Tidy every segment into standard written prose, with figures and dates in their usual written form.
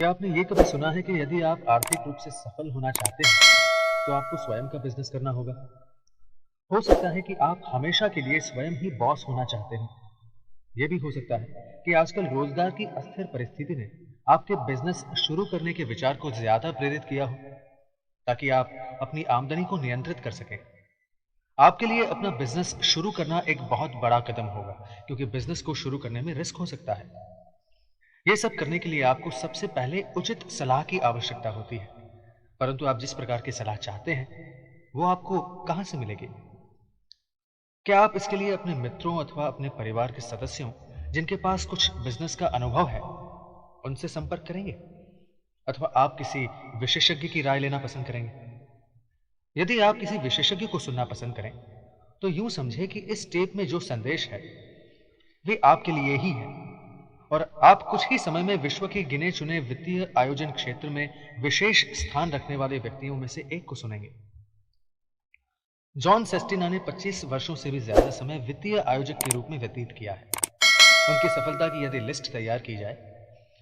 क्या आपने ये कभी सुना है कि यदि आप आर्थिक रूप से सफल होना चाहते हैं तो आपको स्वयं का बिजनेस करना होगा। हो सकता है कि आप हमेशा के लिए स्वयं ही बॉस होना चाहते हो। यह भी हो सकता है कि आजकल रोजगार की अस्थिर परिस्थिति ने आपके बिजनेस शुरू करने के विचार को ज्यादा प्रेरित किया हो, ताकि आप अपनी आमदनी को नियंत्रित कर सकें। आपके लिए अपना बिजनेस शुरू करना एक बहुत बड़ा कदम होगा, क्योंकि बिजनेस को शुरू करने में रिस्क हो सकता है। यह सब करने के लिए आपको सबसे पहले उचित सलाह की आवश्यकता होती है, परंतु आप जिस प्रकार की सलाह चाहते हैं वो आपको कहां से मिलेगी? क्या आप इसके लिए अपने मित्रों अथवा अपने परिवार के सदस्यों जिनके पास कुछ बिजनेस का अनुभव है उनसे संपर्क करेंगे, अथवा आप किसी विशेषज्ञ की राय लेना पसंद करेंगे? यदि आप किसी विशेषज्ञ को सुनना पसंद करें तो यूं समझे कि इस टेप में जो संदेश है वे आपके लिए ही है, और आप कुछ ही समय में विश्व के गिने चुने वित्तीय आयोजन क्षेत्र में विशेष स्थान रखने वाले व्यक्तियों में से एक को सुनेंगे। जॉन सेस्टिना ने 25 वर्षों से भी ज्यादा समय वित्तीय आयोजक के रूप में व्यतीत किया है। उनकी सफलता की यदि लिस्ट तैयार की जाए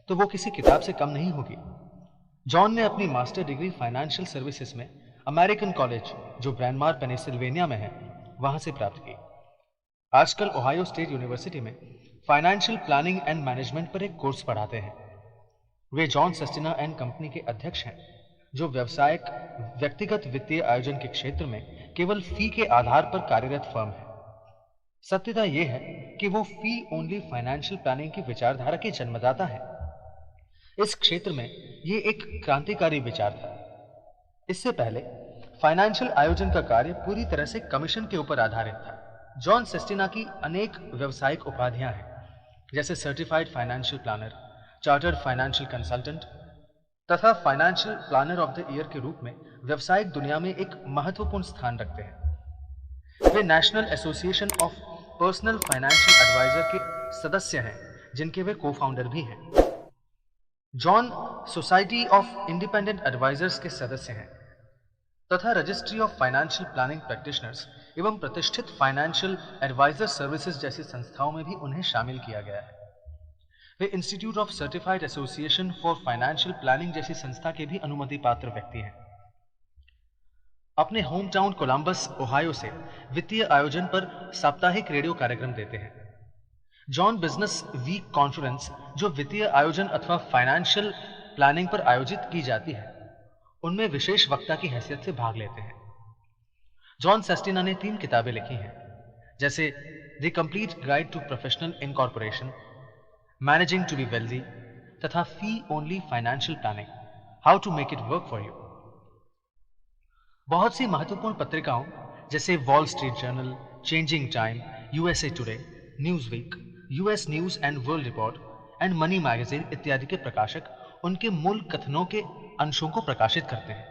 तो वो किसी किताब से कम नहीं होगी। जॉन ने अपनी मास्टर डिग्री फाइनेंशियल सर्विसेज में अमेरिकन कॉलेज, जो ब्रैनमार पेनिसिल्वेनिया में है, वहां से प्राप्त की। आजकल ओहायो स्टेट यूनिवर्सिटी में फाइनेंशियल प्लानिंग एंड मैनेजमेंट पर एक कोर्स पढ़ाते हैं। वे जॉन सेस्टिना एंड कंपनी के अध्यक्ष हैं, जो व्यवसायिक व्यक्तिगत वित्तीय आयोजन के क्षेत्र में केवल फी के आधार पर कार्यरत फर्म है। सत्यता यह है कि वो फी ओनली फाइनेंशियल प्लानिंग की विचारधारा के जन्मदाता है। इस क्षेत्र में ये एक क्रांतिकारी विचार था। इससे पहले फाइनेंशियल आयोजन का कार्य पूरी तरह से कमीशन के ऊपर आधारित था। जॉन सेस्टिना की अनेक व्यावसायिक उपाधियां हैं, जैसे certified financial planner, chartered financial consultant तथा financial planner of the year के रूप में व्यावसायिक दुनिया में एक महत्वपूर्ण स्थान रखते हैं। वे national association of personal financial adviser के सदस्य हैं, जिनके वे को फाउंडर भी हैं। John society of independent advisers के सदस्य हैं तथा registry of financial planning practitioners एवं प्रतिष्ठित फाइनेंशियल एडवाइजर सर्विसेज जैसी संस्थाओं में भी उन्हें शामिल किया गया है। वे institute of certified association for financial planning जैसी संस्था के भी अनुमति पात्र व्यक्ति हैं। अपने होम टाउन कोलंबस ओहायो से वित्तीय आयोजन पर साप्ताहिक रेडियो कार्यक्रम देते हैं। जॉन बिजनेस वीक कॉन्फ्रेंस, जो वित्तीय आयोजन अथवा फाइनेंशियल प्लानिंग पर आयोजित की जाती है, उनमें विशेष वक्ता की हैसियत से भाग लेते हैं। जॉन सेस्टिना ने 3 किताबें लिखी हैं, जैसे the complete guide to professional incorporation, managing to be wealthy तथा fee only financial planning, how to make it work for you. बहुत सी महत्वपूर्ण पत्रिकाओं जैसे Wall Street Journal, changing Time, USA Today, Newsweek, US News and World Report and Money magazine इत्यादि के प्रकाशक उनके मूल कथनों के अंशों को प्रकाशित करते हैं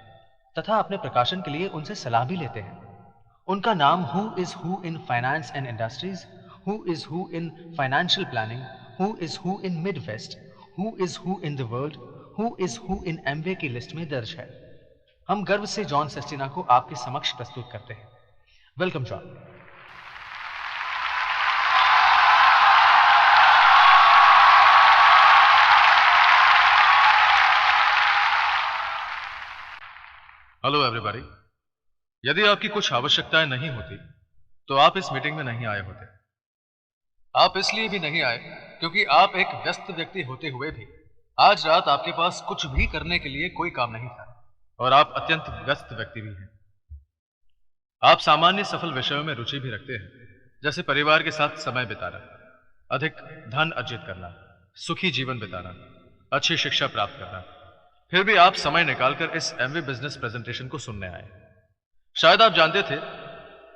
तथा अपने प्रकाशन के लिए उनसे सलाह भी लेते हैं। उनका नाम who is who in finance and industries, who is who in financial planning, who is who in mid west, who is who in the world, who is who in Amway की लिस्ट में दर्ज है। हम गर्व से John सेस्टिना को आपके समक्ष प्रस्तुत करते हैं। Welcome John. Hello everybody. यदि आपकी कुछ आवश्यकताएं नहीं होती तो आप इस मीटिंग में नहीं आए होते। आप इसलिए भी नहीं आए क्योंकि आप एक व्यस्त व्यक्ति होते हुए भी आज रात आपके पास कुछ भी करने के लिए कोई काम नहीं था, और आप अत्यंत व्यस्त व्यक्ति भी हैं। आप सामान्य सफल विषयों में रुचि भी रखते हैं, जैसे परिवार के साथ समय बिताना, अधिक धन अर्जित करना, सुखी जीवन बिताना, अच्छी शिक्षा प्राप्त करना। फिर भी आप समय निकालकर इस एमवी बिजनेस प्रेजेंटेशन को सुनने आए। शायद आप जानते थे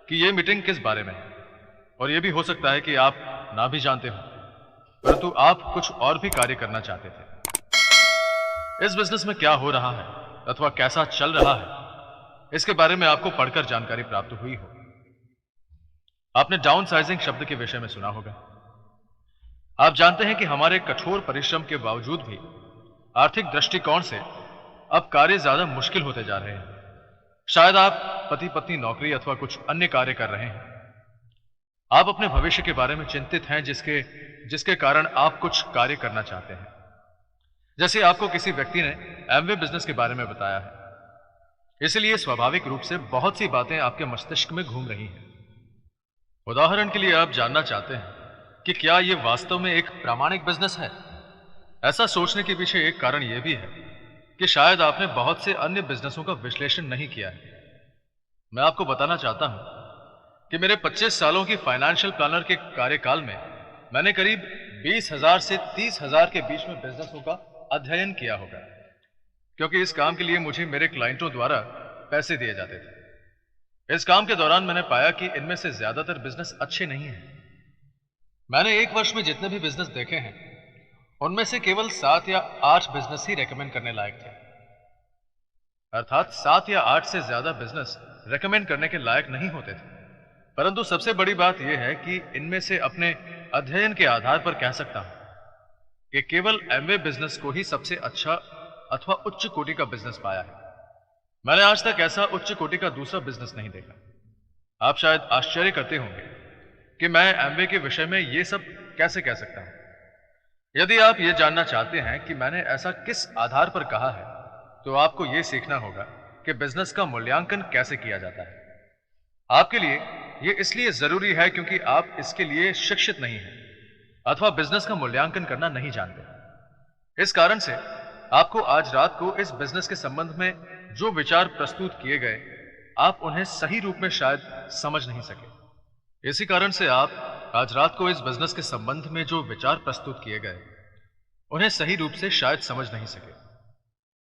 कि यह मीटिंग किस बारे में है, और यह भी हो सकता है कि आप ना भी जानते हो, परंतु आप कुछ और भी कार्य करना चाहते थे। इस बिजनेस में क्या हो रहा है अथवा कैसा चल रहा है, इसके बारे में आपको पढ़कर जानकारी प्राप्त हुई हो। आपने डाउन साइजिंग शब्द के विषय में सुना होगा। आप जानते हैं कि हमारे कठोर परिश्रम के बावजूद भी आर्थिक दृष्टिकोण से अब कार्य ज्यादा मुश्किल होते जा रहे हैं। शायद आप पति पत्नी नौकरी अथवा कुछ अन्य कार्य कर रहे हैं। आप अपने भविष्य के बारे में चिंतित हैं, जिसके कारण आप कुछ कार्य करना चाहते हैं। जैसे आपको किसी व्यक्ति ने एमवे बिजनेस के बारे में बताया है, इसलिए स्वाभाविक रूप से बहुत सी बातें आपके मस्तिष्क में घूम रही हैं। उदाहरण के लिए आप जानना चाहते हैं कि क्या यह वास्तव में एक प्रामाणिक बिजनेस है। ऐसा सोचने के पीछे एक कारण यह भी है कि शायद आपने बहुत से अन्य बिजनेसों का विश्लेषण नहीं किया है। मैं आपको बताना चाहता हूं कि मेरे 25 सालों की फाइनेंशियल प्लानर के कार्यकाल में मैंने करीब 20,000 से 30,000 के बीच में बिजनेसों का अध्ययन किया होगा, क्योंकि इस काम के लिए मुझे मेरे क्लाइंटों द्वारा पैसे दिए जाते थे। इस काम के दौरान मैंने पाया कि इनमें से ज्यादातर बिजनेस अच्छे नहीं हैं। मैंने एक वर्ष में जितने भी बिजनेस देखे हैं, उनमें से केवल 7 या 8 बिजनेस ही रेकमेंड करने लायक थे। अर्थात 7 या 8 से ज्यादा बिजनेस रेकमेंड करने के लायक नहीं होते थे। परंतु सबसे बड़ी बात यह है कि इनमें से अपने अध्ययन के आधार पर कह सकता हूं कि केवल एमवे बिजनेस को ही सबसे अच्छा अथवा उच्च कोटि का बिजनेस पाया है। मैंने आज तक ऐसा उच्च कोटि का दूसरा बिजनेस नहीं देखा। आप शायद आश्चर्य करते होंगे कि मैं एमवे के विषय में यह सब कैसे कह सकता हूं। यदि आप यह जानना चाहते हैं कि मैंने ऐसा किस आधार पर कहा है, तो आपको यह सीखना होगा कि बिजनेस का मूल्यांकन कैसे किया जाता है। आपके लिए यह इसलिए जरूरी है क्योंकि आप इसके लिए शिक्षित नहीं हैं अथवा बिजनेस का मूल्यांकन करना नहीं जानते। इस कारण से आपको आज रात को इस बिजनेस के संबंध में जो विचार प्रस्तुत किए गए, आप उन्हें सही रूप में शायद समझ नहीं सके। इसी कारण से आप आज रात को इस बिजनेस के संबंध में जो विचार प्रस्तुत किए गए, उन्हें सही रूप से शायद समझ नहीं सके।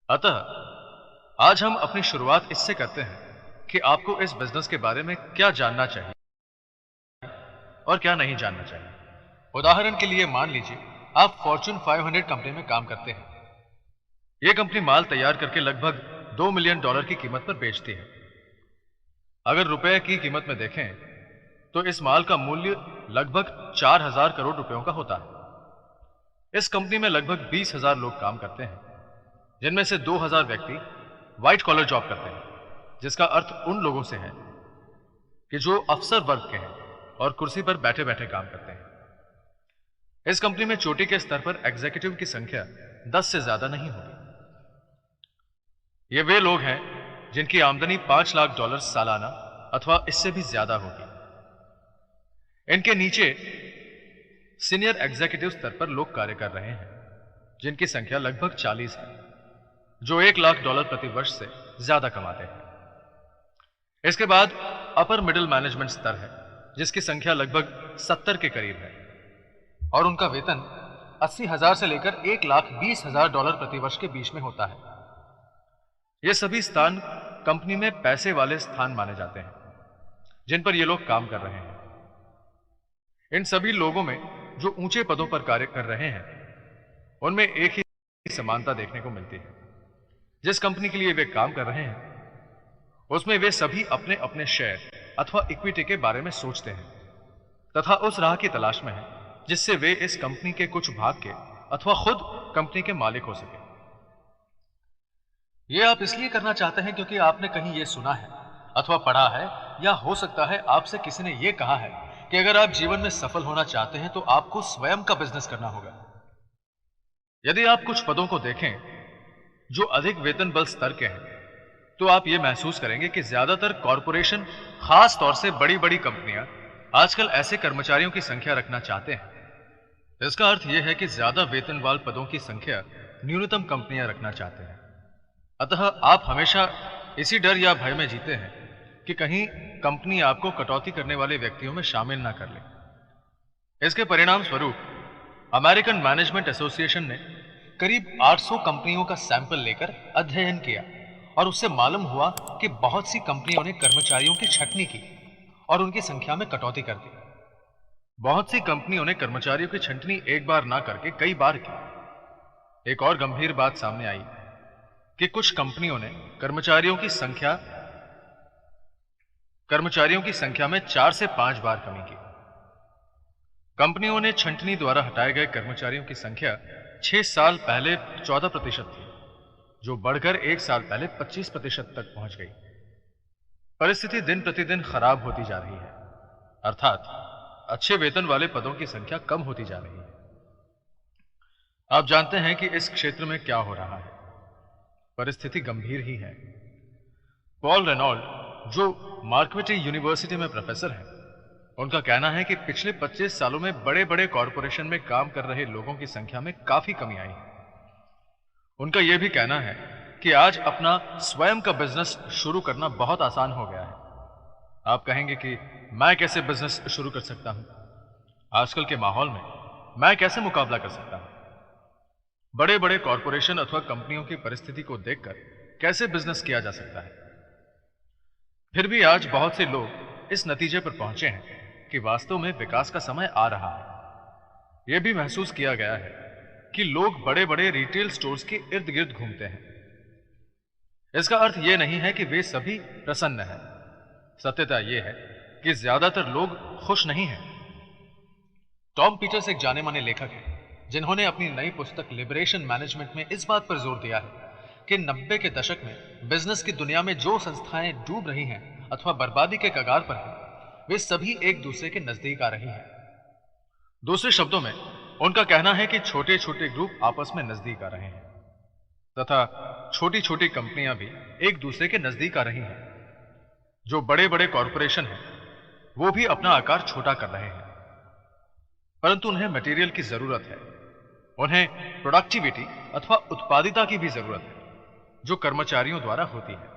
अतः आज हम अपनी शुरुआत इससे करते हैं कि आपको इस बिजनेस के बारे में क्या जानना चाहिए और क्या नहीं जानना चाहिए। उदाहरण के लिए मान लीजिए आप फॉर्च्यून 500 कंपनी में काम करते हैं। यह कंपनी माल तैयार करके लगभग $2 मिलियन की कीमत पर बेचती है। अगर रुपए की कीमत में देखें तो इस माल का मूल्य लगभग 4,000 करोड़ रुपयों का होता है। इस कंपनी में लगभग 20,000 लोग काम करते हैं, जिनमें से 2,000 व्यक्ति व्हाइट कॉलर जॉब करते हैं, जिसका अर्थ उन लोगों से है कि जो अफसर वर्ग के हैं और कुर्सी पर बैठे बैठे काम करते हैं। इस कंपनी में चोटी के स्तर पर एग्जीक्यूटिव की संख्या 10 से ज्यादा नहीं होगी। ये वे लोग हैं जिनकी आमदनी $5 लाख सालाना अथवा इससे भी ज्यादा होगी। इनके नीचे सीनियर एग्जीक्यूटिव स्तर पर लोग कार्य कर रहे हैं, जिनकी संख्या लगभग 40 है, जो $1 लाख प्रति वर्ष से ज्यादा कमाते हैं। इसके बाद अपर मिडिल मैनेजमेंट स्तर है, जिसकी संख्या लगभग 70 के करीब है और उनका वेतन 80,000 से लेकर $1,20,000 प्रति वर्ष के बीच में होता है। ये सभी स्थान कंपनी में पैसे वाले स्थान माने जाते हैं, जिन पर ये लोग काम कर रहे हैं। इन सभी लोगों में जो ऊंचे पदों पर कार्य कर रहे हैं, उनमें एक ही समानता देखने को मिलती है। जिस कंपनी के लिए वे काम कर रहे हैं, उसमें वे सभी अपने अपने शेयर अथवा इक्विटी के बारे में सोचते हैं तथा उस राह की तलाश में हैं जिससे वे इस कंपनी के कुछ भाग के अथवा खुद कंपनी के मालिक हो सके। यह आप इसलिए करना चाहते हैं क्योंकि आपने कहीं यह सुना है अथवा पढ़ा है, या हो सकता है आपसे किसी ने यह कहा है कि अगर आप जीवन में सफल होना चाहते हैं तो आपको स्वयं का बिजनेस करना होगा। यदि आप कुछ पदों को देखें जो अधिक वेतन बल स्तर के हैं, तो आप यह महसूस करेंगे कि ज्यादातर कॉरपोरेशन, खास तौर से बड़ी बड़ी कंपनियां, आजकल ऐसे कर्मचारियों की संख्या रखना चाहते हैं। इसका अर्थ यह है कि ज्यादा वेतन वाले पदों की संख्या न्यूनतम कंपनियां रखना चाहते हैं। अतः आप हमेशा इसी डर या भय में जीते हैं कि कहीं कंपनी आपको कटौती करने वाले व्यक्तियों में शामिल ना कर ले। इसके परिणाम स्वरूप अमेरिकन मैनेजमेंट एसोसिएशन ने करीब 800 कंपनियों का सैंपल लेकर अध्ययन किया और उससे मालूम हुआ कि बहुत सी कंपनियों ने कर्मचारियों की छंटनी की और उनकी संख्या में कटौती कर दी। बहुत सी कंपनियों ने कर्मचारियों की छंटनी एक बार ना करके कई बार की। एक और गंभीर बात सामने आई कि कुछ कंपनियों ने कर्मचारियों की संख्या में 4 से 5 बार कमी की। कंपनियों ने छंटनी द्वारा हटाए गए कर्मचारियों की संख्या 6 साल पहले 14% थी, जो बढ़कर 1 साल पहले 25% तक पहुंच गई। परिस्थिति दिन प्रतिदिन खराब होती जा रही है, अर्थात अच्छे वेतन वाले पदों की संख्या कम होती जा रही है। आप जानते हैं कि इस क्षेत्र में क्या हो रहा है। परिस्थिति गंभीर ही है। पॉल रेनॉल्ड जो मार्क्वेटी यूनिवर्सिटी में प्रोफेसर हैं, उनका कहना है कि पिछले 25 सालों में बड़े बड़े कॉरपोरेशन में काम कर रहे लोगों की संख्या में काफी कमी आई है। उनका यह भी कहना है कि आज अपना स्वयं का बिजनेस शुरू करना बहुत आसान हो गया है। आप कहेंगे कि मैं कैसे बिजनेस शुरू कर सकता हूं? आजकल के माहौल में मैं कैसे मुकाबला कर सकता हूं? बड़े बड़े कॉरपोरेशन अथवा कंपनियों की परिस्थिति को देखकर कैसे बिजनेस किया जा सकता है? फिर भी आज बहुत से लोग इस नतीजे पर पहुंचे हैं कि वास्तव में विकास का समय आ रहा है। यह भी महसूस किया गया है कि लोग बड़े बड़े रिटेल स्टोर्स के इर्द गिर्द घूमते हैं। इसका अर्थ यह नहीं है कि वे सभी प्रसन्न हैं। सत्यता यह है कि ज्यादातर लोग खुश नहीं हैं। टॉम पीटर्स एक जाने माने लेखक हैं जिन्होंने अपनी नई पुस्तक लिबरेशन मैनेजमेंट में इस बात पर जोर दिया है कि 90 के दशक में बिजनेस की दुनिया में जो संस्थाएं डूब रही हैं अथवा बर्बादी के कगार पर हैं, वे सभी एक दूसरे के नजदीक आ रही हैं। दूसरे शब्दों में उनका कहना है कि छोटे छोटे ग्रुप आपस में नजदीक आ रहे हैं तथा छोटी छोटी कंपनियां भी एक दूसरे के नजदीक आ रही हैं। जो बड़े बड़े कॉरपोरेशन हैं वो भी अपना आकार छोटा कर रहे हैं, परंतु उन्हें मटेरियल की जरूरत है। उन्हें प्रोडक्टिविटी अथवा उत्पादिता की भी जरूरत है जो कर्मचारियों द्वारा होती है।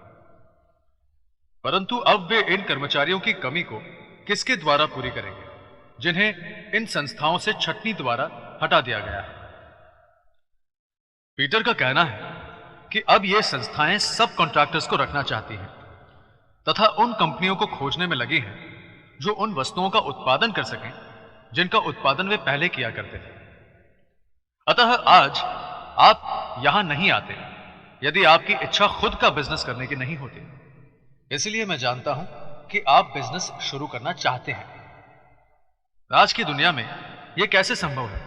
परंतु अब वे इन कर्मचारियों की कमी को किसके द्वारा पूरी करेंगे जिन्हें इन संस्थाओं से छटनी द्वारा हटा दिया गया है? पीटर का कहना है कि अब ये संस्थाएं सब कॉन्ट्रैक्टर्स को रखना चाहती हैं तथा उन कंपनियों को खोजने में लगी हैं जो उन वस्तुओं का उत्पादन कर सकें जिनका उत्पादन वे पहले किया करते थे। अतः आज आप यहां नहीं आते यदि आपकी इच्छा खुद का बिजनेस करने की नहीं होती। इसलिए मैं जानता हूं कि आप बिजनेस शुरू करना चाहते हैं। आज की दुनिया में यह कैसे संभव है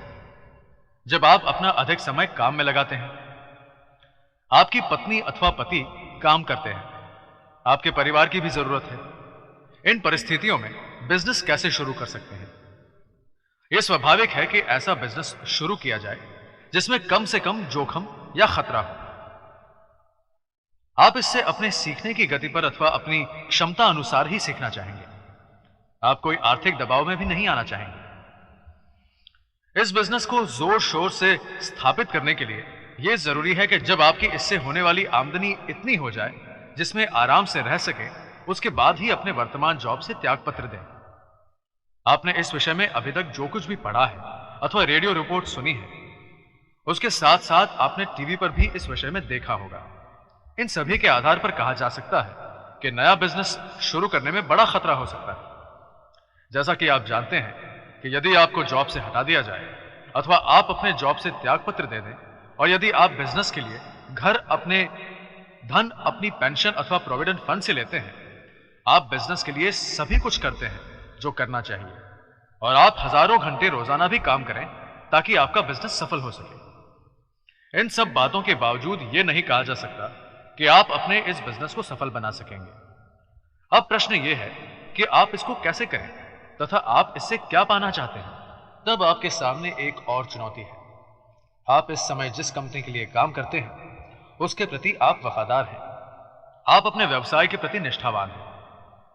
जब आप अपना अधिक समय काम में लगाते हैं? आपकी पत्नी अथवा पति काम करते हैं, आपके परिवार की भी जरूरत है। इन परिस्थितियों में बिजनेस कैसे शुरू कर सकते हैं? यह स्वाभाविक है कि ऐसा बिजनेस शुरू किया जाए जिसमें कम से कम जोखिम या खतरा हो। आप इससे अपने सीखने की गति पर अथवा अपनी क्षमता अनुसार ही सीखना चाहेंगे। आप कोई आर्थिक दबाव में भी नहीं आना चाहेंगे। इस बिजनेस को जोर शोर से स्थापित करने के लिए यह जरूरी है कि जब आपकी इससे होने वाली आमदनी इतनी हो जाए जिसमें आराम से रह सके, उसके बाद ही अपने वर्तमान जॉब से त्यागपत्र दें। आपने इस विषय में अभी तक जो कुछ भी पढ़ा है अथवा रेडियो रिपोर्ट सुनी है, उसके साथ साथ आपने टीवी पर भी इस विषय में देखा होगा। इन सभी के आधार पर कहा जा सकता है कि नया बिजनेस शुरू करने में बड़ा खतरा हो सकता है। जैसा कि आप जानते हैं कि यदि आपको जॉब से हटा दिया जाए अथवा आप अपने जॉब से त्यागपत्र दे दें और यदि आप बिजनेस के लिए घर, अपने धन, अपनी पेंशन अथवा प्रोविडेंट फंड से लेते हैं, आप बिजनेस के लिए सभी कुछ करते हैं जो करना चाहिए और आप हजारों घंटे रोजाना भी काम करें ताकि आपका बिजनेस सफल हो सके। इन सब बातों के बावजूद यह नहीं कहा जा सकता कि आप अपने इस बिजनेस को सफल बना सकेंगे। अब प्रश्न यह है कि आप इसको कैसे करें तथा आप इससे क्या पाना चाहते हैं। तब आपके सामने एक और चुनौती है। आप इस समय जिस कंपनी के लिए काम करते हैं उसके प्रति आप वफादार हैं। आप अपने व्यवसाय के प्रति निष्ठावान हैं।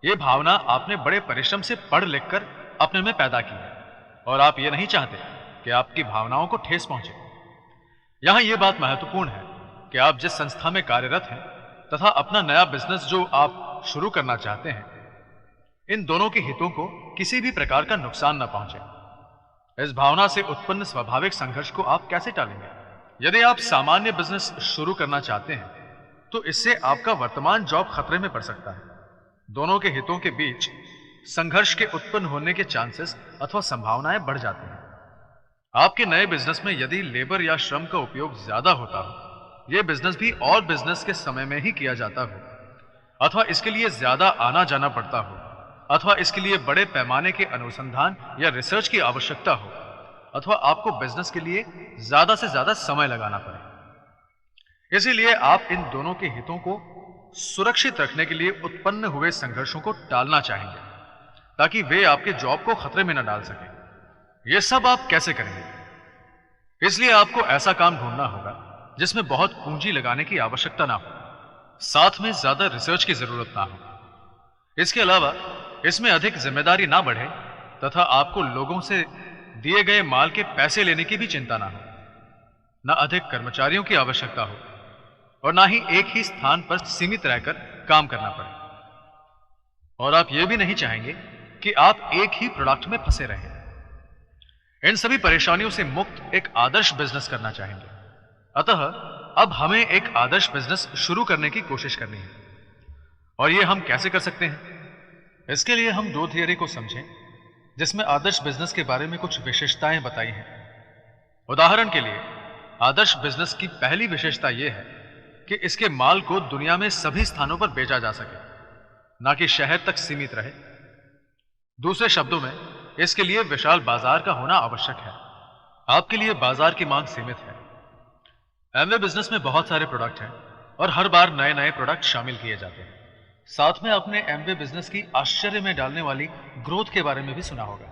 यह भावना आपने बड़े परिश्रम से पढ़ लिख कर अपने में पैदा की है और आप ये नहीं चाहते कि आपकी भावनाओं को ठेस पहुंचे। यहां यह बात महत्वपूर्ण है कि आप जिस संस्था में कार्यरत हैं तथा अपना नया बिजनेस जो आप शुरू करना चाहते हैं, इन दोनों के हितों को किसी भी प्रकार का नुकसान न पहुंचे। इस भावना से उत्पन्न स्वाभाविक संघर्ष को आप कैसे टालेंगे? यदि आप सामान्य बिजनेस शुरू करना चाहते हैं तो इससे आपका वर्तमान जॉब खतरे में पड़ सकता है। दोनों के हितों के बीच संघर्ष के उत्पन्न होने के चांसेस अथवा संभावनाएं बढ़ जाती हैं। आपके नए बिजनेस में यदि लेबर या श्रम का उपयोग ज्यादा होता हो, यह बिजनेस भी और बिजनेस के समय में ही किया जाता हो, अथवा इसके लिए ज्यादा आना जाना पड़ता हो, अथवा इसके लिए बड़े पैमाने के अनुसंधान या रिसर्च की आवश्यकता हो, अथवा आपको बिजनेस के लिए ज्यादा से ज्यादा समय लगाना पड़े। इसीलिए आप इन दोनों के हितों को सुरक्षित रखने के लिए उत्पन्न हुए संघर्षों को टालना चाहेंगे ताकि वे आपके जॉब को खतरे में न डाल सके। यह सब आप कैसे करेंगे? इसलिए आपको ऐसा काम ढूंढना होगा जिसमें बहुत पूंजी लगाने की आवश्यकता ना हो, साथ में ज्यादा रिसर्च की जरूरत ना हो। इसके अलावा इसमें अधिक जिम्मेदारी ना बढ़े तथा आपको लोगों से दिए गए माल के पैसे लेने की भी चिंता ना हो, ना अधिक कर्मचारियों की आवश्यकता हो और ना ही एक ही स्थान पर सीमित रहकर काम करना पड़े। और आप यह भी नहीं चाहेंगे कि आप एक ही प्रोडक्ट में फंसे रहें। इन सभी परेशानियों से मुक्त एक आदर्श बिजनेस करना चाहेंगे। अतः अब हमें एक आदर्श बिजनेस शुरू करने की कोशिश करनी है। और यह हम कैसे कर सकते हैं? इसके लिए हम दो थियरी को समझें जिसमें आदर्श बिजनेस के बारे में कुछ विशेषताएं बताई हैं। उदाहरण के लिए आदर्श बिजनेस की पहली विशेषता यह है कि इसके माल को दुनिया में सभी स्थानों पर बेचा जा सके, ना कि शहर तक सीमित रहे। दूसरे शब्दों में इसके लिए विशाल बाजार का होना आवश्यक है। आपके लिए बाजार की मांग सीमित है। एमवे बिजनेस में बहुत सारे प्रोडक्ट हैं और हर बार नए नए प्रोडक्ट शामिल किए जाते हैं। साथ में आपने एमवे बिजनेस की आश्चर्य में डालने वाली ग्रोथ के बारे में भी सुना होगा।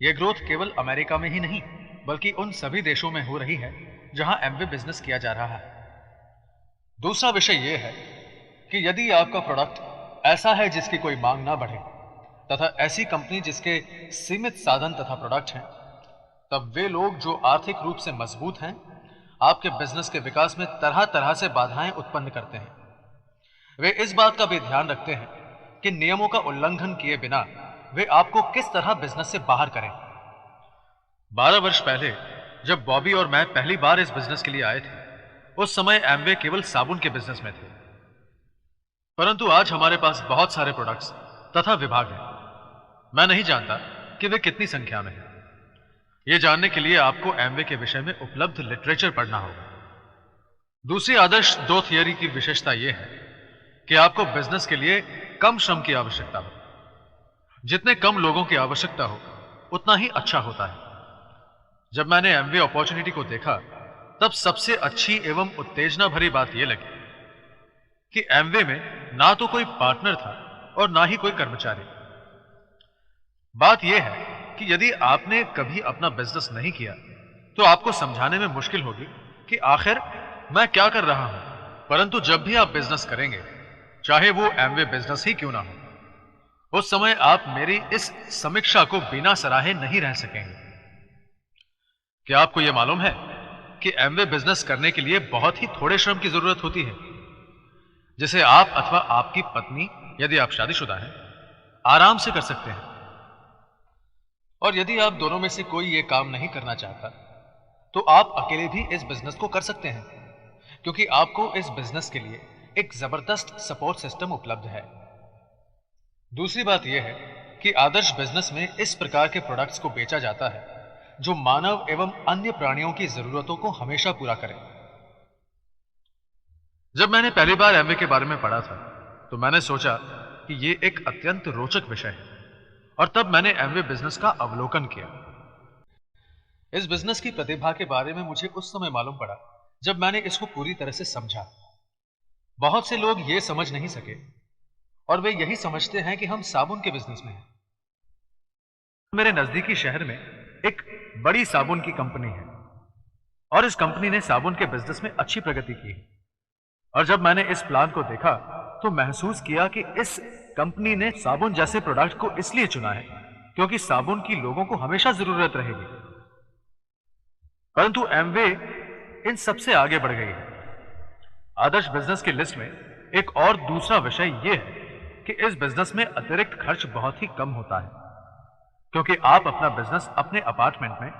यह ग्रोथ केवल अमेरिका में ही नहीं बल्कि उन सभी देशों में हो रही है जहां एमवे बिजनेस किया जा रहा है। दूसरा विषय यह है कि यदि आपका प्रोडक्ट ऐसा है जिसकी कोई मांग ना बढ़े तथा ऐसी कंपनी जिसके सीमित साधन तथा प्रोडक्ट हैं, तब वे लोग जो आर्थिक रूप से मजबूत हैं आपके बिजनेस के विकास में तरह तरह से बाधाएं उत्पन्न करते हैं। वे इस बात का भी ध्यान रखते हैं कि नियमों का उल्लंघन किए बिना वे आपको किस तरह बिजनेस से बाहर करें। 12 वर्ष पहले जब बॉबी और मैं पहली बार इस बिजनेस के लिए आए थे, उस समय एमवे केवल साबुन के बिजनेस में थे, परंतु आज हमारे पास बहुत सारे प्रोडक्ट्स तथा विभाग हैं। मैं नहीं जानता कि वे कितनी संख्या में हैं। यह जानने के लिए आपको एमवे के विषय में उपलब्ध लिटरेचर पढ़ना होगा। दूसरी आदर्श दो थियरी की विशेषता यह है कि आपको बिजनेस के लिए कम श्रम की आवश्यकता हो। जितने कम लोगों की आवश्यकता हो उतना ही अच्छा होता है। जब मैंने एमवे अपॉर्चुनिटी को देखा तब सबसे अच्छी एवं उत्तेजना भरी बात यह लगी कि एमवे में ना तो कोई पार्टनर था और ना ही कोई कर्मचारी। बात यह है कि यदि आपने कभी अपना बिजनेस नहीं किया तो आपको समझाने में मुश्किल होगी कि आखिर मैं क्या कर रहा हूं, परंतु जब भी आप बिजनेस करेंगे, चाहे वो एमवे बिजनेस ही क्यों ना हो, उस समय आप मेरी इस समीक्षा को बिना सराहे नहीं रह सकेंगे। क्या आपको यह मालूम है कि एमवे बिजनेस करने के लिए बहुत ही थोड़े श्रम की जरूरत होती है, जिसे आप अथवा आपकी पत्नी, यदि आप शादीशुदा हैं, आराम से कर सकते हैं। और यदि आप दोनों में से कोई यह काम नहीं करना चाहता तो आप अकेले भी इस बिजनेस को कर सकते हैं, क्योंकि आपको इस बिजनेस के लिए एक जबरदस्त सपोर्ट सिस्टम उपलब्ध है। दूसरी बात यह है कि आदर्श बिजनेस में इस प्रकार के प्रोडक्ट्स को बेचा जाता है जो मानव एवं अन्य प्राणियों की जरूरतों को हमेशा पूरा करें। जब मैंने पहली बार एमवे के बारे में पढ़ा था तो मैंने सोचा कि यह एक अत्यंत रोचक विषय है, और तब मैंने एमवे बिजनेस का अवलोकन किया। इस बिजनेस की प्रतिभा के बारे में मुझे उस समय मालूम पड़ा जब मैंने इसको पूरी तरह से समझा। बहुत से लोग यह समझ नहीं सके और वे यही समझते हैं कि हम साबुन के बिजनेस में हैं। मेरे नजदीकी शहर में एक बड़ी साबुन की कंपनी है और इस कंपनी ने साबुन के बिजनेस में अच्छी प्रगति की है। और जब मैंने इस प्लान को देखा तो महसूस किया कि इस कंपनी ने साबुन जैसे प्रोडक्ट को इसलिए चुना है क्योंकि साबुन की लोगों को हमेशा जरूरत रहेगी। परंतु एमवे इन सबसे आगे बढ़ गई है। आदर्श बिजनेस की लिस्ट में एक और दूसरा विषय यह है कि इस बिजनेस में अतिरिक्त खर्च बहुत ही कम होता है, क्योंकि आप अपना बिजनेस अपने अपार्टमेंट में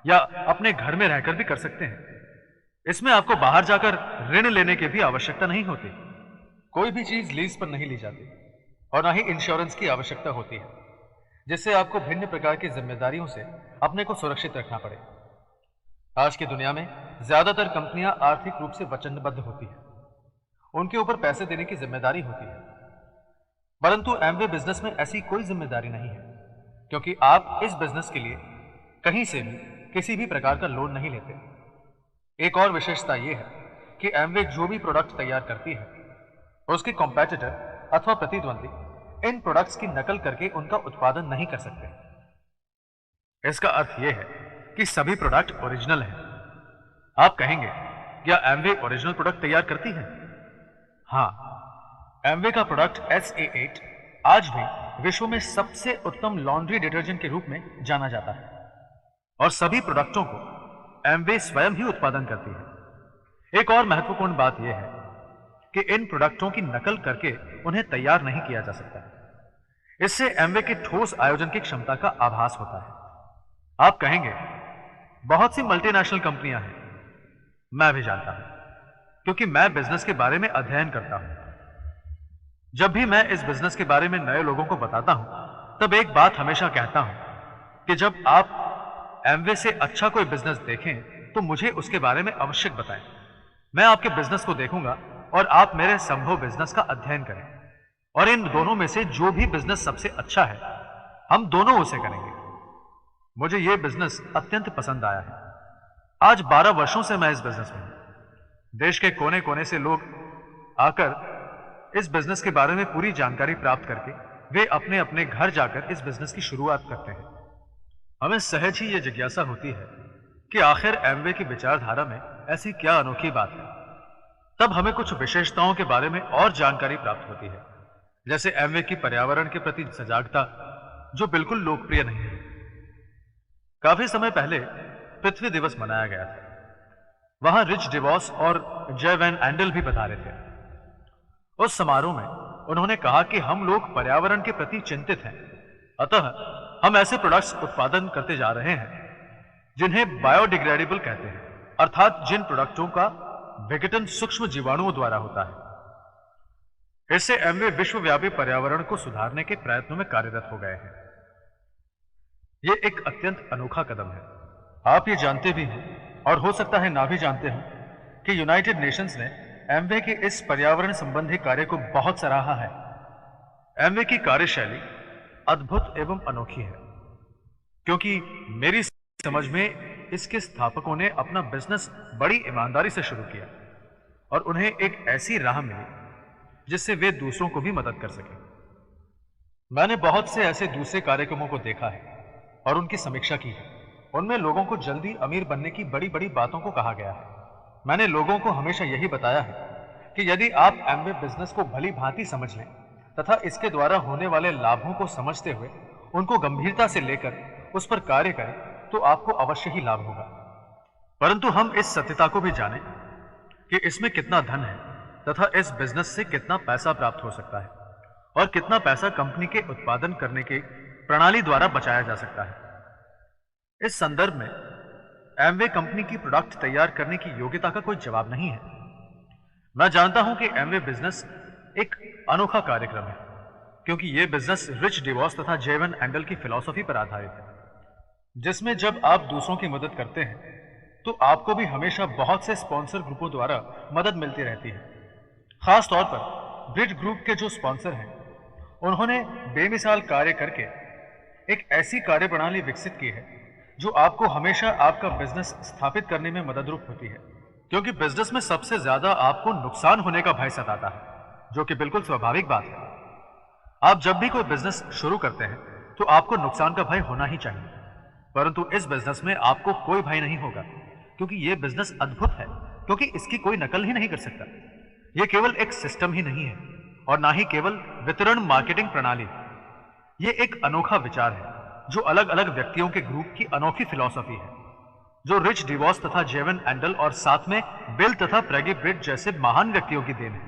या अपने घर में रहकर भी कर सकते हैं। इसमें आपको बाहर जाकर ऋण लेने की भी आवश्यकता नहीं होती। कोई भी चीज लीज पर नहीं ली जाती और ना ही इंश्योरेंस की आवश्यकता होती है, जिससे आपको भिन्न प्रकार की जिम्मेदारियों से अपने को सुरक्षित रखना पड़े। आज की दुनिया में ज्यादातर कंपनियां आर्थिक रूप से वचनबद्ध होती है, उनके ऊपर पैसे देने की जिम्मेदारी होती है, परंतु एमवे बिजनेस में ऐसी कोई जिम्मेदारी नहीं है, क्योंकि आप इस बिजनेस के लिए कहीं से भी किसी भी प्रकार का लोन नहीं लेते। एक और विशेषता यह है कि एमवे जो भी प्रोडक्ट तैयार करती है उसके कॉम्पेटिटर अथवा प्रतिद्वंदी इन प्रोडक्ट्स की नकल करके उनका उत्पादन नहीं कर सकते। इसका अर्थ यह है कि सभी प्रोडक्ट ओरिजिनल हैं। आप कहेंगे, क्या एमवे ओरिजिनल प्रोडक्ट तैयार करती है? हाँ, एमवे का प्रोडक्ट SA8 आज भी विश्व में सबसे उत्तम लॉन्ड्री डिटर्जेंट के रूप में जाना जाता है और सभी प्रोडक्टों को एमवे स्वयं ही उत्पादन करती है। एक और महत्वपूर्ण बात यह है कि इन प्रोडक्टों की नकल करके उन्हें तैयार नहीं किया जा सकता। इससे एमवे के ठोस आयोजन की क्षमता का आभास होता है। आप कहेंगे, बहुत सी मल्टीनेशनल कंपनियां हैं। मैं भी जानता हूं, क्योंकि मैं बिजनेस के बारे में अध्ययन करता हूं। जब भी मैं इस बिजनेस के बारे में नए लोगों को बताता हूं, तब एक बात हमेशा कहता हूं कि जब आप एमवे से अच्छा कोई बिजनेस देखें तो मुझे उसके बारे में अवश्य बताएं। मैं आपके बिजनेस को देखूंगा और आप मेरे संभव बिजनेस का अध्ययन करें और इन दोनों में से जो भी बिजनेस सबसे अच्छा है, हम दोनों उसे करेंगे। मुझे यह बिजनेस अत्यंत पसंद आया है। आज 12 वर्षों से मैं इस बिजनेस में हूं। देश के कोने कोने से लोग आकर इस बिजनेस के बारे में पूरी जानकारी प्राप्त करके वे अपने अपने घर जाकर इस बिजनेस की शुरुआत करते हैं। हमें सहज ही यह जिज्ञासा होती है कि आखिर एमवे की विचारधारा में ऐसी क्या अनोखी बात है। तब हमें कुछ विशेषताओं के बारे में और जानकारी प्राप्त होती है, जैसे एमवे की पर्यावरण के प्रति सजागता, जो बिल्कुल लोकप्रिय नहीं है। काफी समय पहले पृथ्वी दिवस मनाया गया था। वहां रिच डिवॉस और जय वैन एंडल भी पधारे थे। उस समारोह में उन्होंने कहा कि हम लोग पर्यावरण के प्रति चिंतित हैं, अतः हम ऐसे प्रोडक्ट्स उत्पादन करते जा रहे हैं जिन्हें बायोडिग्रेडेबल कहते हैं, अर्थात जिन प्रोडक्टों का विघटन सूक्ष्म जीवाणुओं द्वारा होता है। इससे एमवे विश्वव्यापी पर्यावरण को सुधारने के प्रयत्नों में कार्यरत हो गए हैं। यह एक अत्यंत अनोखा कदम है। आप ये जानते भी हैं और हो सकता है ना भी जानते हो कि यूनाइटेड नेशंस ने एमवे के इस पर्यावरण संबंधी कार्य को बहुत सराहा है। एमवे की कार्यशैली अद्भुत एवं अनोखी है, क्योंकि मेरी समझ में इसके स्थापकों ने अपना बिजनेस बड़ी ईमानदारी से शुरू किया और उन्हें एक ऐसी राह मिली जिससे वे दूसरों को भी मदद कर सके। मैंने बहुत से ऐसे दूसरे कार्यक्रमों को देखा है और उनकी समीक्षा की है। उनमें लोगों को जल्दी अमीर बनने की बड़ी बड़ी बातों को कहा गया है। मैंने लोगों को हमेशा यही बताया है कि यदि आप एमवे बिजनेस को भली भांति समझ लें तथा इसके द्वारा होने वाले लाभों को समझते हुए उनको गंभीरता से लेकर उस पर कार्य करें तो आपको अवश्य ही लाभ होगा। परंतु हम इस सत्यता को भी जानें कि इसमें कितना धन है तथा इस बिजनेस से कितना पैसा प्राप्त हो सकता है और कितना पैसा कंपनी के उत्पादन करने की प्रणाली द्वारा बचाया जा सकता है। इस संदर्भ में एमवे कंपनी की प्रोडक्ट तैयार करने की योग्यता का कोई जवाब नहीं है। मैं जानता हूं कि एमवे बिजनेस एक अनोखा कार्यक्रम है, क्योंकि यह बिजनेस रिच डिवॉस तथा जे वैन एंडल की फिलॉसफी पर आधारित है, जिसमें जब आप दूसरों की मदद करते हैं तो आपको भी हमेशा बहुत से स्पॉन्सर ग्रुपों द्वारा मदद मिलती रहती है। खास तौर पर ब्रिज ग्रुप के जो स्पॉन्सर हैं, उन्होंने बेमिसाल कार्य करके एक ऐसी कार्यप्रणाली विकसित की है जो आपको हमेशा आपका बिजनेस स्थापित करने में मददरूप होती है, क्योंकि बिजनेस में सबसे ज्यादा आपको नुकसान होने का भय सताता है, जो कि बिल्कुल स्वाभाविक बात है। आप जब भी कोई बिजनेस शुरू करते हैं तो आपको नुकसान का भय होना ही चाहिए, परंतु इस बिजनेस में आपको कोई भय नहीं होगा, क्योंकि यह बिजनेस अद्भुत है, क्योंकि इसकी कोई नकल ही नहीं कर सकता। यह केवल एक सिस्टम ही नहीं है और ना ही केवल वितरण मार्केटिंग प्रणाली। यह एक अनोखा विचार है जो अलग अलग व्यक्तियों के ग्रुप की अनोखी फिलॉसफी है, जो रिच डिवॉस तथा जे वैन एंडल और साथ में बिल तथा प्रेगी ब्रिट जैसे महान व्यक्तियों की देन है।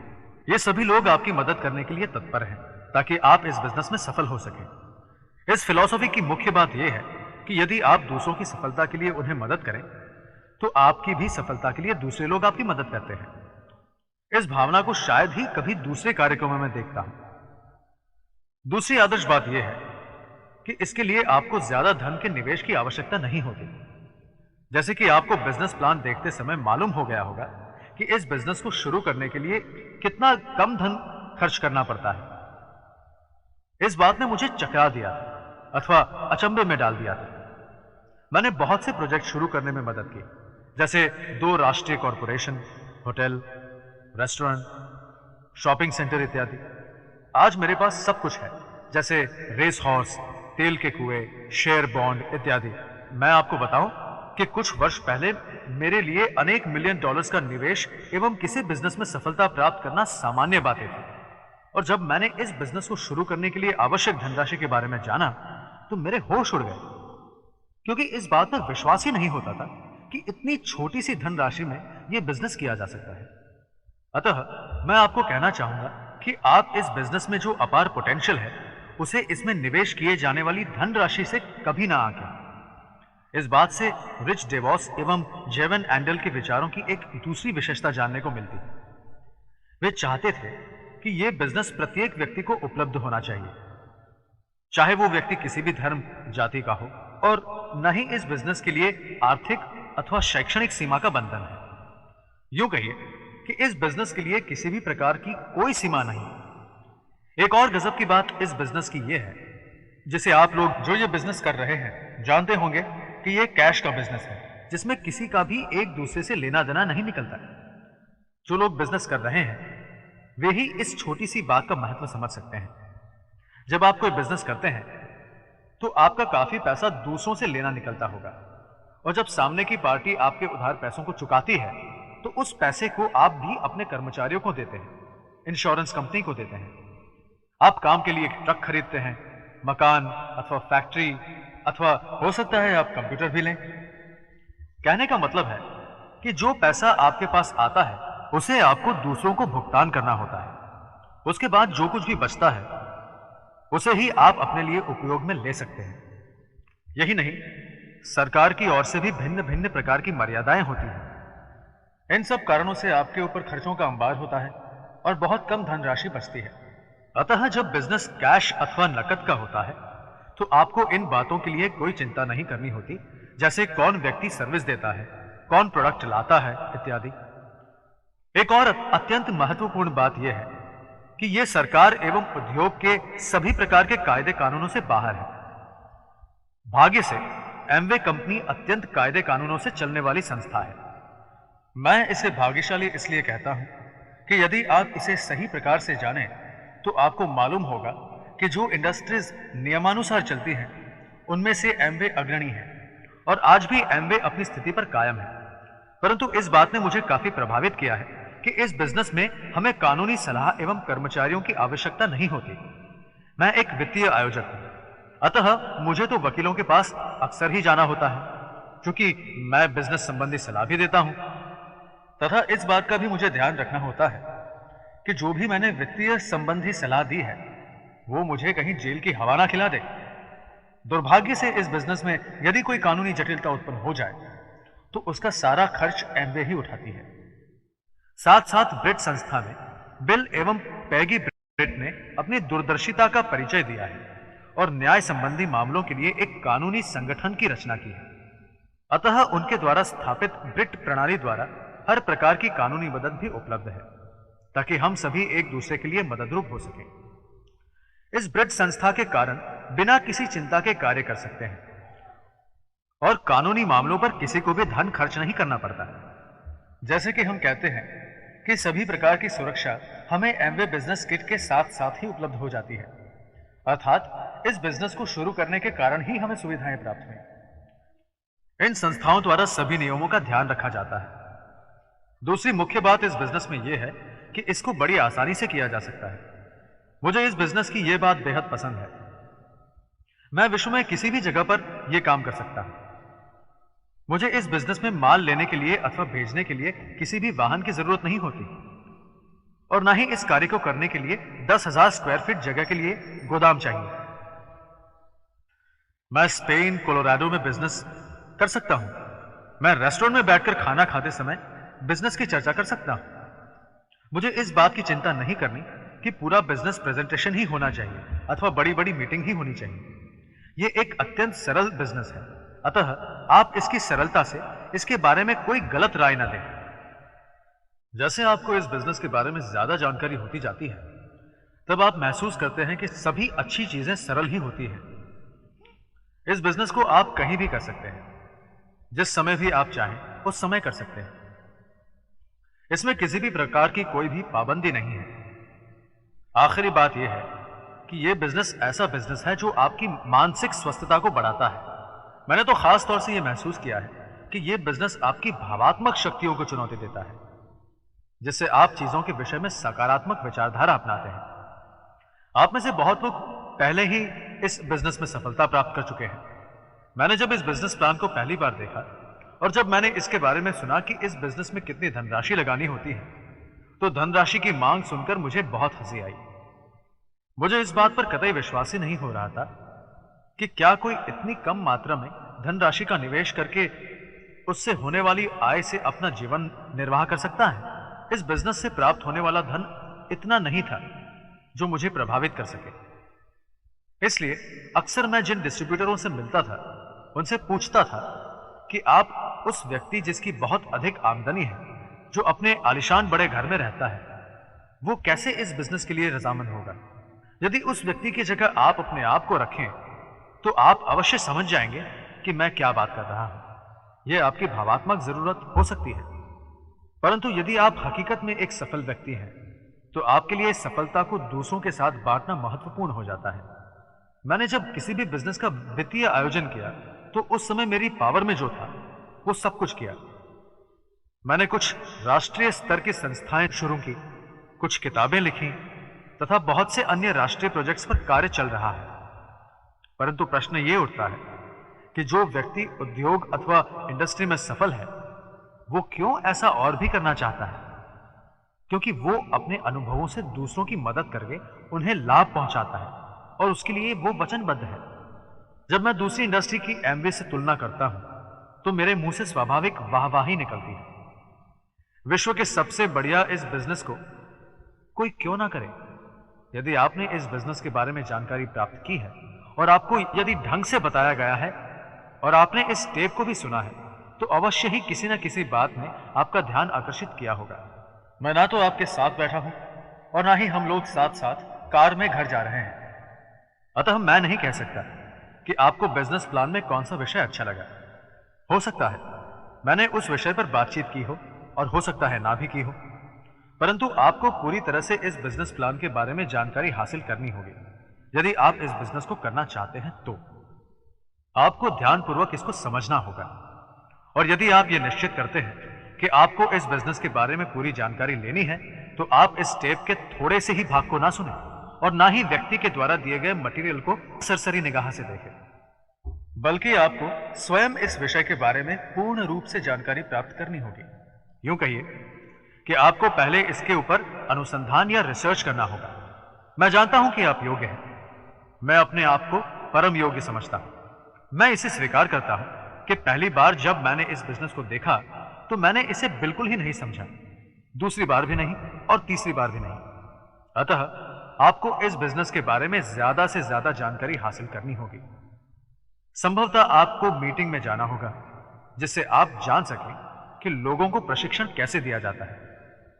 ये सभी लोग आपकी मदद करने के लिए तत्पर हैं ताकि आप इस बिजनेस में सफल हो सकें। इस फिलॉसफी की मुख्य बात यह है कि यदि आप दूसरों की सफलता के लिए उन्हें मदद करें तो आपकी भी सफलता के लिए दूसरे लोग आपकी मदद करते हैं। इस भावना को शायद ही कभी दूसरे कार्यक्रमों में देखता हूं। दूसरी आदर्श बात यह है कि इसके लिए आपको ज्यादा धन के निवेश की आवश्यकता नहीं होती। जैसे कि आपको बिजनेस प्लान देखते समय मालूम हो गया होगा कि इस बिजनेस को शुरू करने के लिए कितना कम धन खर्च करना पड़ता है। इस बात ने मुझे चकरा दिया था अथवा अचंभे में डाल दिया था। मैंने बहुत से प्रोजेक्ट शुरू करने में मदद की, जैसे 2 राष्ट्रीय corporation, hotel, restaurant, shopping centre इत्यादि। आज मेरे पास सब कुछ है, जैसे रेस हॉर्स, तेल के कुएं, शेयर बॉन्ड इत्यादि। मैं आपको बताऊं कि कुछ वर्ष पहले मेरे लिए अनेक मिलियन डॉलर्स का निवेश एवं किसी बिजनेस में सफलता प्राप्त करना सामान्य बातें थी। और जब मैंने इस बिजनेस को शुरू करने के लिए आवश्यक धनराशि के बारे में जाना तो मेरे होश उड़ गए, क्योंकि इस बात पर विश्वास ही नहीं होता था कि इतनी छोटी सी धनराशि में यह बिजनेस किया जा सकता है। अतः मैं आपको कहना चाहूंगा कि आप इस बिजनेस में जो अपार पोटेंशियल है उसे इसमें निवेश किए जाने वाली धनराशि से कभी ना आंकें। इस बात से रिच डेवॉस एवं जेवन एंडल के विचारों की एक दूसरी विशेषता जानने को मिलती है। वे चाहते थे कि यह बिजनेस प्रत्येक व्यक्ति को उपलब्ध होना चाहिए, चाहे वो व्यक्ति किसी भी धर्म जाति का हो, और न ही इस बिजनेस के लिए आर्थिक अथवा शैक्षणिक सीमा का बंधन है। यूं कहिए कि इस बिजनेस के लिए किसी भी प्रकार की कोई सीमा नहीं। एक और गजब की बात इस बिजनेस की यह है, जिसे आप लोग जो ये बिजनेस कर रहे हैं जानते होंगे कि यह कैश का बिजनेस है, जिसमें किसी का भी एक दूसरे से लेना देना नहीं निकलता। जो लोग बिजनेस कर रहे हैं वे ही इस छोटी सी बात का महत्व समझ सकते हैं। जब आप कोई बिजनेस करते हैं तो आपका काफी पैसा दूसरों से लेना निकलता होगा, और जब सामने की पार्टी आपके उधार पैसों को चुकाती है तो उस पैसे को आप भी अपने कर्मचारियों को देते हैं, इंश्योरेंस कंपनी को देते हैं। आप काम के लिए एक ट्रक खरीदते हैं, मकान अथवा फैक्ट्री, अथवा हो सकता है आप कंप्यूटर भी लें। कहने का मतलब है कि जो पैसा आपके पास आता है उसे आपको दूसरों को भुगतान करना होता है। उसके बाद जो कुछ भी बचता है उसे ही आप अपने लिए उपयोग में ले सकते हैं। यही नहीं, सरकार की ओर से भी भिन्न भिन्न प्रकार की मर्यादाएं होती हैं। इन सब कारणों से आपके ऊपर खर्चों का अंबार होता है और बहुत कम धनराशि बचती है। अतः जब बिजनेस कैश अथवा नकद का होता है तो आपको इन बातों के लिए कोई चिंता नहीं करनी होती, जैसे कौन व्यक्ति सर्विस देता है, कौन प्रोडक्ट लाता है इत्यादि। एक और अत्यंत महत्वपूर्ण बात यह है कि यह सरकार एवं उद्योग के सभी प्रकार के कायदे कानूनों से बाहर है। भाग्य से एमवे कंपनी अत्यंत कायदे कानूनों से चलने वाली संस्था है। मैं इसे भाग्यशाली इसलिए कहता हूं कि यदि आप इसे सही प्रकार से जानें तो आपको मालूम होगा कि जो इंडस्ट्रीज नियमानुसार चलती हैं उनमें से एमवे अग्रणी है, और आज भी एमवे अपनी स्थिति पर कायम है। परंतु इस बात ने मुझे काफी प्रभावित किया है कि इस बिजनेस में हमें कानूनी सलाह एवं कर्मचारियों की आवश्यकता नहीं होती। मैं एक वित्तीय आयोजक हूं, अतः मुझे तो वकीलों के पास अक्सर ही जाना होता है, क्योंकि मैं बिजनेस संबंधी सलाह भी देता हूं। तथा इस बात का भी मुझे ध्यान रखना होता है कि जो भी मैंने वित्तीय संबंधी सलाह दी है वो मुझे कहीं जेल की हवा ना खिला दे। दुर्भाग्य से इस बिजनेस में यदि कोई कानूनी जटिलता उत्पन्न हो जाए तो उसका सारा खर्च एमवे ही उठाती है। साथ साथ ब्रिट संस्था में बिल एवं पैगी ब्रिट ने अपनी दूरदर्शिता का परिचय दिया है और न्याय संबंधी मामलों के लिए एक कानूनी संगठन की रचना की है। अतः उनके द्वारा स्थापित ब्रिट प्रणाली द्वारा हर प्रकार की कानूनी मदद भी उपलब्ध है, ताकि हम सभी एक दूसरे के लिए मददरूप हो सके। इस ब्रिट संस्था के कारण बिना किसी चिंता के कार्य कर सकते हैं और कानूनी मामलों पर किसी को भी धन खर्च नहीं करना पड़ता। जैसे कि हम कहते हैं कि सभी प्रकार की सुरक्षा हमें एमवे बिजनेस किट के साथ साथ ही उपलब्ध हो जाती है, अर्थात इस बिजनेस को शुरू करने के कारण ही हमें सुविधाएं प्राप्त हुई। इन संस्थाओं द्वारा सभी नियमों का ध्यान रखा जाता है। दूसरी मुख्य बात इस बिजनेस में यह है कि इसको बड़ी आसानी से किया जा सकता है। मुझे इस बिजनेस की यह बात बेहद पसंद है। मैं विश्व में किसी भी जगह पर यह काम कर सकता हूं। मुझे इस बिजनेस में माल लेने के लिए अथवा भेजने के लिए किसी भी वाहन की जरूरत नहीं होती, और ना ही इस कार्य को करने के लिए 10,000 स्क्वायर फीट जगह के लिए गोदाम चाहिए। मैं स्पेन, कोलोराडो में बिजनेस कर सकता हूं। मैं रेस्टोरेंट में बैठकर खाना खाते समय बिजनेस की चर्चा कर सकता हूं। मुझे इस बात की चिंता नहीं करनी कि पूरा बिजनेस प्रेजेंटेशन ही होना चाहिए अथवा बड़ी बड़ी मीटिंग ही होनी चाहिए। यह एक अत्यंत सरल बिजनेस है, अतः आप इसकी सरलता से इसके बारे में कोई गलत राय ना दें। जैसे आपको इस बिजनेस के बारे में ज्यादा जानकारी होती जाती है तब आप महसूस करते हैं कि सभी अच्छी चीजें सरल ही होती हैं। इस बिजनेस को आप कहीं भी कर सकते हैं, जिस समय भी आप चाहें उस समय कर सकते हैं। इसमें किसी भी प्रकार की कोई भी पाबंदी नहीं है। आखिरी बात यह है कि यह बिजनेस ऐसा बिजनेस है जो आपकी मानसिक स्वस्थता को बढ़ाता है। मैंने तो खास तौर से यह महसूस किया है कि यह बिजनेस आपकी भावात्मक शक्तियों को चुनौती देता है, जिससे आप चीजों के विषय में सकारात्मक विचारधारा अपनाते हैं। आप में से बहुत लोग पहले ही इस बिजनेस में सफलता प्राप्त कर चुके हैं। मैंने जब इस बिजनेस प्लान को पहली बार देखा और जब मैंने इसके बारे में सुना कि इस बिजनेस में कितनी धनराशि लगानी होती है, तो धनराशि की मांग सुनकर मुझे बहुत हंसी आई। मुझे इस बात पर कतई विश्वास ही नहीं हो रहा था कि क्या कोई इतनी कम मात्रा में धनराशि का निवेश करके उससे होने वाली आय से अपना जीवन निर्वाह कर सकता है। इस बिजनेस से प्राप्त होने वाला धन इतना नहीं था जो मुझे प्रभावित कर सके। इसलिए अक्सर मैं जिन डिस्ट्रीब्यूटरों से मिलता था उनसे पूछता था कि आप उस व्यक्ति जिसकी बहुत अधिक आमदनी है, जो अपने आलिशान बड़े घर में रहता है, वो कैसे इस बिजनेस के लिए रजामंद होगा। यदि उस व्यक्ति की जगह आप अपने आप को रखें तो आप अवश्य समझ जाएंगे कि मैं क्या बात कर रहा हूं। यह आपकी भावात्मक जरूरत हो सकती है, परंतु यदि आप हकीकत में एक सफल व्यक्ति हैं तो आपके लिए सफलता को दूसरों के साथ बांटना महत्वपूर्ण हो जाता है। मैंने जब किसी भी बिजनेस का वित्तीय आयोजन किया तो उस समय मेरी पावर में जो था वो सब कुछ किया। मैंने कुछ राष्ट्रीय स्तर की संस्थाएं शुरू की, कुछ किताबें लिखी तथा बहुत से अन्य राष्ट्रीय प्रोजेक्ट्स पर कार्य चल रहा है। परंतु प्रश्न ये उठता है कि जो व्यक्ति उद्योग अथवा इंडस्ट्री में सफल है वो क्यों ऐसा और भी करना चाहता है? क्योंकि वो अपने अनुभवों से दूसरों की मदद करके उन्हें लाभ पहुंचाता है और उसके लिए वो वचनबद्ध है। जब मैं दूसरी इंडस्ट्री की एमवे से तुलना करता हूं तो मेरे मुंह से स्वाभाविक वाहवाही निकलती है। विश्व के सबसे बढ़िया इस बिजनेस को कोई क्यों ना करे? यदि आपने इस बिजनेस के बारे में जानकारी प्राप्त की है और आपको यदि ढंग से बताया गया है और आपने इस टेप को भी सुना है तो अवश्य ही किसी न किसी बात ने आपका ध्यान आकर्षित किया होगा। मैं ना तो आपके साथ बैठा हूं और ना ही हम लोग साथ साथ कार में घर जा रहे हैं, अतः मैं नहीं कह सकता कि आपको बिजनेस प्लान में कौन सा विषय अच्छा लगा। हो सकता है मैंने उस विषय पर बातचीत की हो और हो सकता है ना भी की हो, परंतु आपको पूरी तरह से इस बिजनेस प्लान के बारे में जानकारी हासिल करनी होगी। यदि आप इस बिजनेस को करना चाहते हैं तो आपको ध्यानपूर्वक इसको समझना होगा, और यदि आप ये निश्चित करते हैं कि आपको इस बिजनेस के बारे में पूरी जानकारी लेनी है तो आप इस टेप के थोड़े से ही भाग को ना सुने और ना ही व्यक्ति के द्वारा दिए गए मटेरियल को सरसरी निगाह से देखें, बल्कि आपको स्वयं इस विषय के बारे में पूर्ण रूप से जानकारी प्राप्त करनी होगी। यूं कहिए कि आपको पहले इसके ऊपर अनुसंधान या रिसर्च करना होगा। मैं जानता हूं कि आप योग्य हैं, मैं अपने आप को परम योग्य समझता हूं। मैं इसे स्वीकार करता हूं कि पहली बार जब मैंने इस बिजनेस को देखा तो मैंने इसे बिल्कुल ही नहीं समझा, दूसरी बार भी नहीं और तीसरी बार भी नहीं। अतः आपको इस बिजनेस के बारे में ज्यादा से ज्यादा जानकारी हासिल करनी होगी। संभवतः आपको मीटिंग में जाना होगा जिससे आप जान सकें कि लोगों को प्रशिक्षण कैसे दिया जाता है,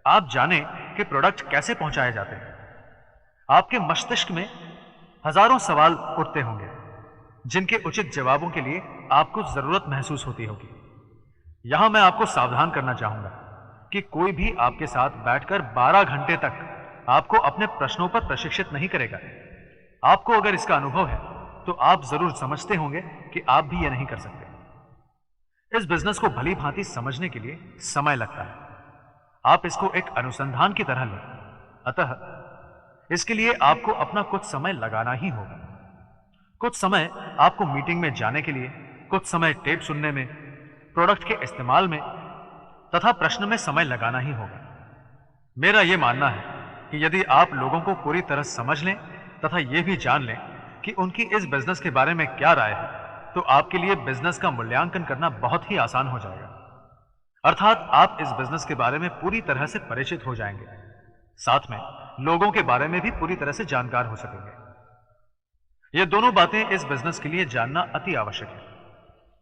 आप जानें कि प्रोडक्ट कैसे पहुंचाए जाते हैं। आपके मस्तिष्क में हजारों सवाल उठते होंगे जिनके उचित जवाबों के लिए आपको जरूरत महसूस होती होगी। यहां मैं आपको सावधान करना चाहूंगा कि कोई भी आपके साथ बैठकर 12 घंटे तक आपको अपने प्रश्नों पर प्रशिक्षित नहीं करेगा। आपको अगर इसका अनुभव है तो आप जरूर समझते होंगे कि आप भी यह नहीं कर सकते। इस बिजनेस को भली भांति समझने के लिए समय लगता है, आप इसको एक अनुसंधान की तरह लें, अतः इसके लिए आपको अपना कुछ समय लगाना ही होगा। कुछ समय आपको मीटिंग में जाने के लिए, कुछ समय टेप सुनने में, प्रोडक्ट के इस्तेमाल में तथा प्रश्न में समय लगाना ही होगा। मेरा यह मानना है कि यदि आप लोगों को पूरी तरह समझ लें तथा यह भी जान लें कि उनकी इस बिजनेस के बारे में क्या राय है, तो आपके लिए बिजनेस का मूल्यांकन करना बहुत ही आसान हो जाएगा। अर्थात आप इस बिजनेस के बारे में पूरी तरह से परिचित हो जाएंगे, साथ में लोगों के बारे में भी पूरी तरह से जानकार हो सकेंगे। ये दोनों बातें इस बिजनेस के लिए जानना अति आवश्यक है।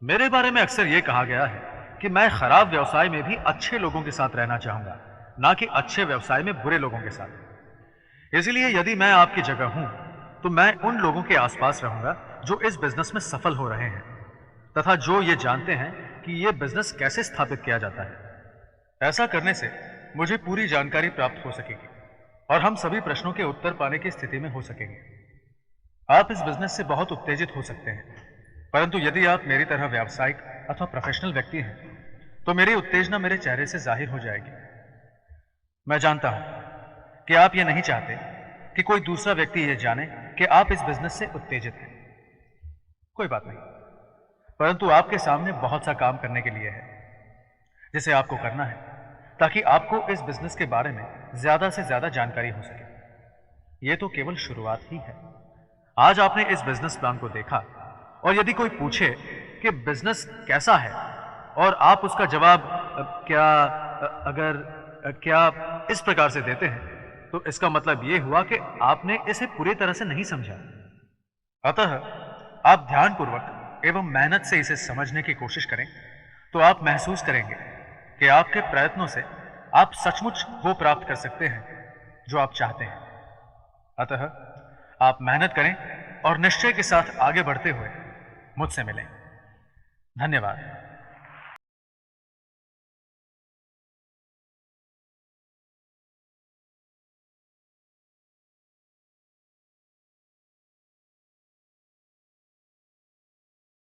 मेरे बारे में अक्सर यह कहा गया है कि मैं खराब व्यवसाय में भी अच्छे लोगों के साथ रहना चाहूंगा, ना कि अच्छे व्यवसाय में बुरे लोगों के साथ। इसलिए यदि मैं आपकी जगह हूं तो मैं उन लोगों के आसपास रहूंगा जो इस बिजनेस में सफल हो रहे हैं तथा जो ये जानते हैं कि यह बिजनेस कैसे स्थापित किया जाता है। ऐसा करने से मुझे पूरी जानकारी प्राप्त हो सकेगी और हम सभी प्रश्नों के उत्तर पाने की स्थिति में हो सकेंगे। आप इस बिजनेस से बहुत उत्तेजित हो सकते हैं, परंतु यदि आप मेरी तरह व्यावसायिक अथवा प्रोफेशनल व्यक्ति हैं तो मेरी उत्तेजना मेरे चेहरे से जाहिर हो जाएगी। मैं जानता हूं कि आप ये नहीं चाहते कि कोई दूसरा व्यक्ति ये जाने कि आप इस बिजनेस से उत्तेजित हैं। कोई बात नहीं, परंतु आपके सामने बहुत सा काम करने के लिए है जिसे आपको करना है ताकि आपको इस बिजनेस के बारे में ज्यादा से ज्यादा जानकारी हो सके। यह तो केवल शुरुआत ही है। आज आपने इस बिजनेस प्लान को देखा और यदि कोई पूछे कि बिजनेस कैसा है और आप उसका जवाब क्या इस प्रकार से देते हैं तो इसका मतलब यह हुआ कि आपने इसे पूरी तरह से नहीं समझा। अतः आप ध्यानपूर्वक एवं मेहनत से इसे समझने की कोशिश करें तो आप महसूस करेंगे कि आपके प्रयत्नों से आप सचमुच वो प्राप्त कर सकते हैं जो आप चाहते हैं। अतः आप मेहनत करें और निश्चय के साथ आगे बढ़ते हुए मुझसे मिलें। धन्यवाद।